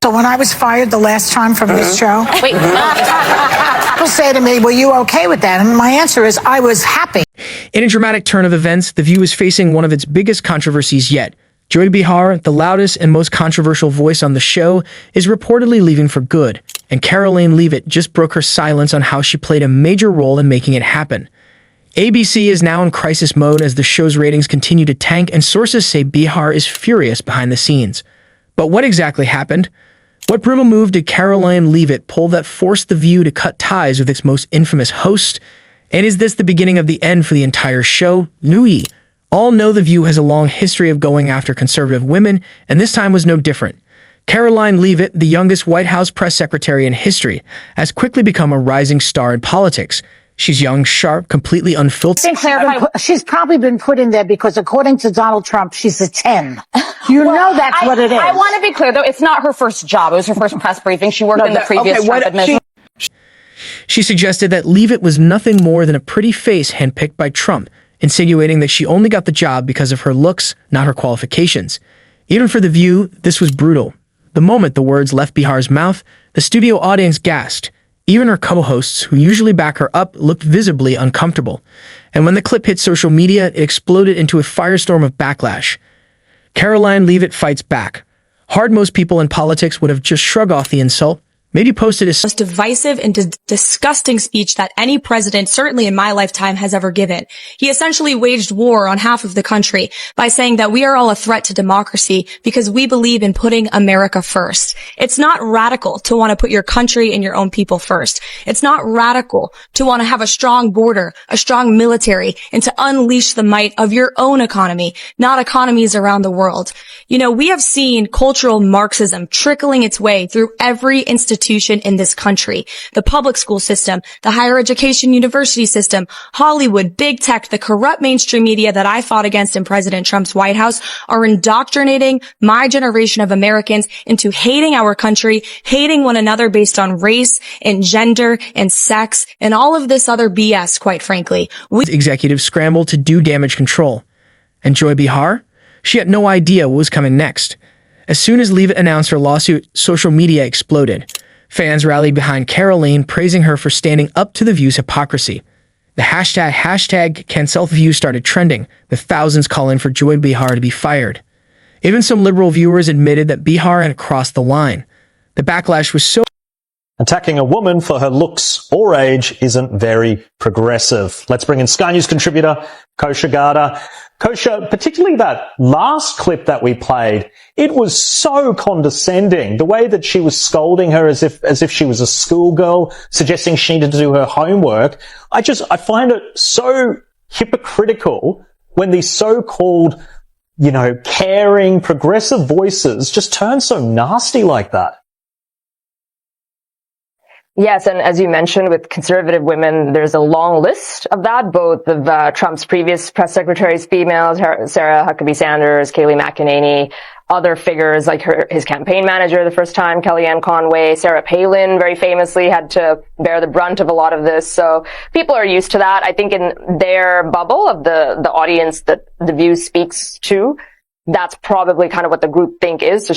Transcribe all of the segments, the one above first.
So when I was fired the last time from this show, Wait, people say to me, were you okay with that? And my answer is, I was happy. In a dramatic turn of events, The View is facing one of its biggest controversies yet. Joy Behar, the loudest and most controversial voice on the show, is reportedly leaving for good, and Karoline Leavitt just broke her silence on how she played a major role in making it happen. ABC is now in crisis mode as the show's ratings continue to tank, and sources say Behar is furious behind the scenes. But what exactly happened? What brutal move did Karoline Leavitt pull that forced The View to cut ties with its most infamous host? And is this the beginning of the end for the entire show? We all know The View has a long history of going after conservative women, and this time was no different. Karoline Leavitt, the youngest White House press secretary in history, has quickly become a rising star in politics. She's young, sharp, completely unfiltered. She's probably been put in there because, according to Donald Trump, she's a 10. You know that's what it is. I want to be clear, though. It's not her first job. It was her first press briefing. She worked in the previous Trump administration. She suggested that Leavitt was nothing more than a pretty face handpicked by Trump, insinuating that she only got the job because of her looks, not her qualifications. Even for The View, this was brutal. The moment the words left Behar's mouth, the studio audience gasped. Even her co-hosts, who usually back her up, looked visibly uncomfortable. And when the clip hit social media, it exploded into a firestorm of backlash. Karoline Leavitt fights back. Hard most people in politics would have just shrugged off the insult, maybe posted a most divisive and disgusting speech that any president, certainly in my lifetime, has ever given. He essentially waged war on half of the country by saying that we are all a threat to democracy because we believe in putting America first. It's not radical to want to put your country and your own people first. It's not radical to want to have a strong border, a strong military, and to unleash the might of your own economy, not economies around the world. You know, we have seen cultural Marxism trickling its way through every institution in this country. The public school system, the higher education university system, Hollywood, big tech, the corrupt mainstream media that I fought against in President Trump's White House are indoctrinating my generation of Americans into hating our country, hating one another based on race and gender and sex and all of this other BS, quite frankly. Executives scrambled to do damage control. And Joy Behar? She had no idea what was coming next. As soon as Leavitt announced her lawsuit, social media exploded. Fans rallied behind Karoline, praising her for standing up to The View's hypocrisy. The hashtag cancel The View started trending, with thousands calling for Joy Behar to be fired. Even some liberal viewers admitted that Behar had crossed the line. The backlash was so... Attacking a woman for her looks or age isn't very progressive. Let's bring in Sky News contributor Kosha Garda. Kosha, particularly that last clip that we played, it was so condescending. The way that she was scolding her as if she was a schoolgirl, suggesting she needed to do her homework. I find it so hypocritical when these so-called, caring, progressive voices just turn so nasty like that. Yes, and as you mentioned, with conservative women, there's a long list of that, both of Trump's previous press secretaries, females, Sarah Huckabee Sanders, Kayleigh McEnany, other figures like his campaign manager the first time, Kellyanne Conway, Sarah Palin very famously had to bear the brunt of a lot of this. So people are used to that. I think in their bubble of the audience that The View speaks to, that's probably kind of what the group think is. So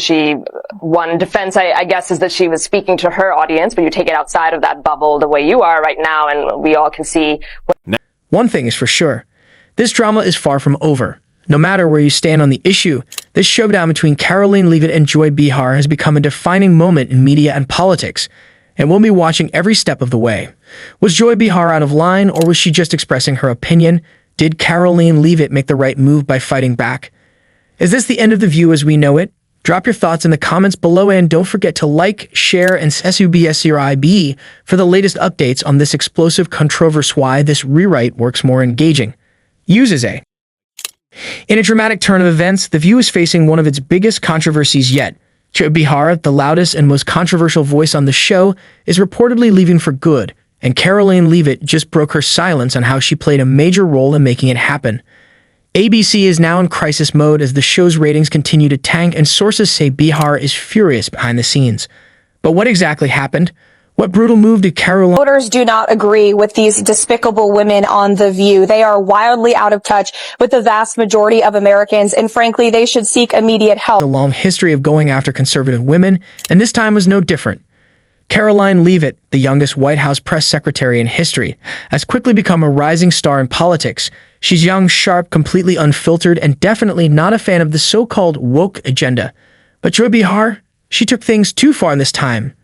one defense, I guess, is that she was speaking to her audience, but you take it outside of that bubble the way you are right now, and we all can see. One thing is for sure, this drama is far from over. No matter where you stand on the issue, this showdown between Karoline Leavitt and Joy Behar has become a defining moment in media and politics, and we'll be watching every step of the way. Was Joy Behar out of line, or was she just expressing her opinion? Did Karoline Leavitt make the right move by fighting back? Is this the end of The View as we know it? Drop your thoughts in the comments below, and don't forget to like, share, and subscribe for the latest updates on this explosive controversy. Why this rewrite works more engaging. Uses a. In a dramatic turn of events, The View is facing one of its biggest controversies yet. Joy Behar, the loudest and most controversial voice on the show, is reportedly leaving for good, and Karoline Leavitt just broke her silence on how she played a major role in making it happen. ABC is now in crisis mode as the show's ratings continue to tank, and sources say Behar is furious behind the scenes. But what exactly happened? What brutal move did Karoline... Voters do not agree with these despicable women on The View. They are wildly out of touch with the vast majority of Americans, and frankly, they should seek immediate help. A long history of going after conservative women, and this time was no different. Karoline Leavitt, the youngest White House press secretary in history, has quickly become a rising star in politics. She's young, sharp, completely unfiltered, and definitely not a fan of the so-called woke agenda. But Joy Behar, she took things too far this time.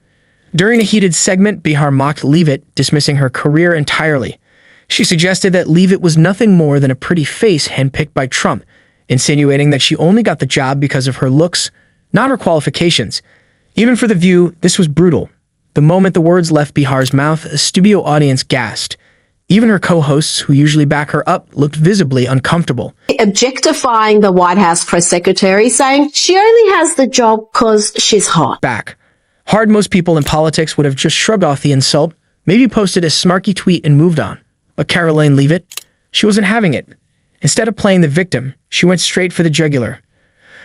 During a heated segment, Behar mocked Leavitt, dismissing her career entirely. She suggested that Leavitt was nothing more than a pretty face handpicked by Trump, insinuating that she only got the job because of her looks, not her qualifications. Even for The View, this was brutal. The moment the words left Behar's mouth, a studio audience gasped. Even her co-hosts, who usually back her up, looked visibly uncomfortable. Objectifying the White House press secretary, saying she only has the job because she's hot. Back. Hard most people in politics would have just shrugged off the insult, maybe posted a smarky tweet and moved on. But Karoline Leavitt, she wasn't having it. Instead of playing the victim, she went straight for the jugular.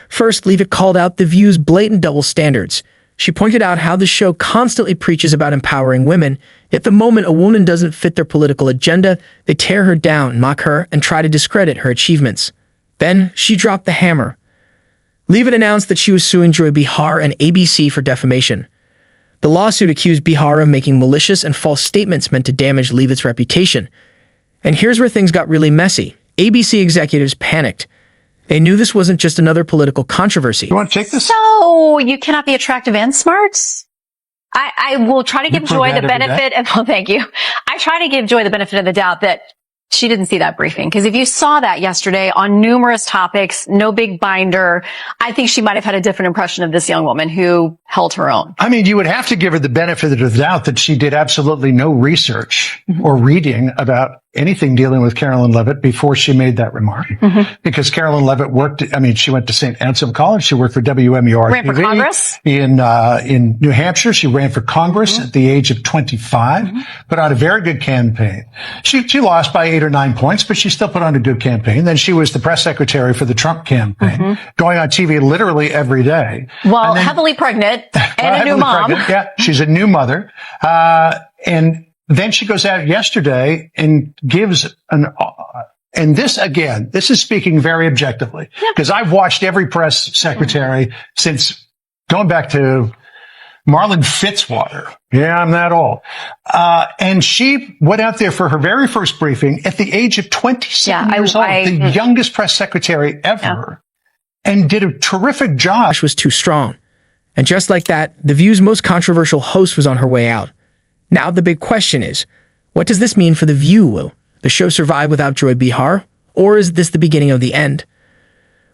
First, Leavitt called out The View's blatant double standards. She pointed out how the show constantly preaches about empowering women, yet the moment a woman doesn't fit their political agenda, they tear her down, mock her, and try to discredit her achievements. Then, she dropped the hammer. Leavitt announced that she was suing Joy Behar and ABC for defamation. The lawsuit accused Behar of making malicious and false statements meant to damage Leavitt's reputation. And here's where things got really messy. ABC executives panicked. They knew this wasn't just another political controversy. You want to take this? So you cannot be attractive and smart? I will try to give Joy the benefit, and oh, thank you. I try to give Joy the benefit of the doubt that she didn't see that briefing. Because if you saw that yesterday on numerous topics, no big binder, I think she might have had a different impression of this young woman who held her own. I mean, you would have to give her the benefit of the doubt that she did absolutely no research or reading about anything dealing with Karoline Leavitt before she made that remark. Because Karoline Leavitt she went to St. Anselm College. She worked for WMUR Ran for Congress? In New Hampshire. She ran for Congress at the age of 25, put on a very good campaign. She lost by 8 or 9 points, but she still put on a good campaign. Then she was the press secretary for the Trump campaign, going on TV literally every day. Well, heavily pregnant and a new mom. Pregnant. Yeah, she's a new mother. And then she goes out yesterday and gives and this again, this is speaking very objectively, because I've watched every press secretary since going back to Marlon Fitzwater. Yeah, I'm that old. And she went out there for her very first briefing at the age of 27 years old, the youngest press secretary ever, and did a terrific job. Was too strong. And just like that, The View's most controversial host was on her way out. Now the big question is, what does this mean for The View? Will the show survive without Joy Behar? Or is this the beginning of the end?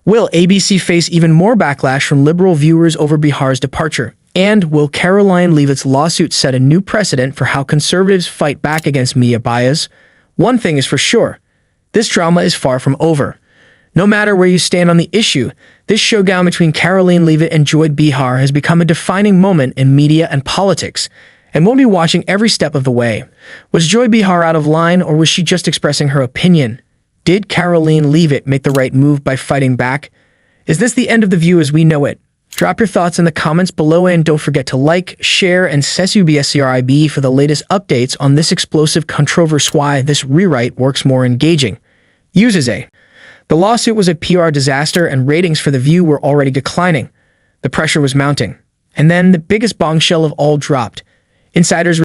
Will ABC face even more backlash from liberal viewers over Behar's departure? And will Karoline Leavitt's lawsuit set a new precedent for how conservatives fight back against media bias? One thing is for sure, this drama is far from over. No matter where you stand on the issue, this showdown between Karoline Leavitt and Joy Behar has become a defining moment in media and politics, and we'll be watching every step of the way. Was Joy Behar out of line, or was she just expressing her opinion? Did Karoline Leavitt make the right move by fighting back? Is this the end of The View as we know it? Drop your thoughts in the comments below, and don't forget to like, share, and subscribe for the latest updates on this explosive controversy. Why this rewrite works more engaging. The lawsuit was a PR disaster, and ratings for The View were already declining. The pressure was mounting. And then the biggest bombshell of all dropped. Insiders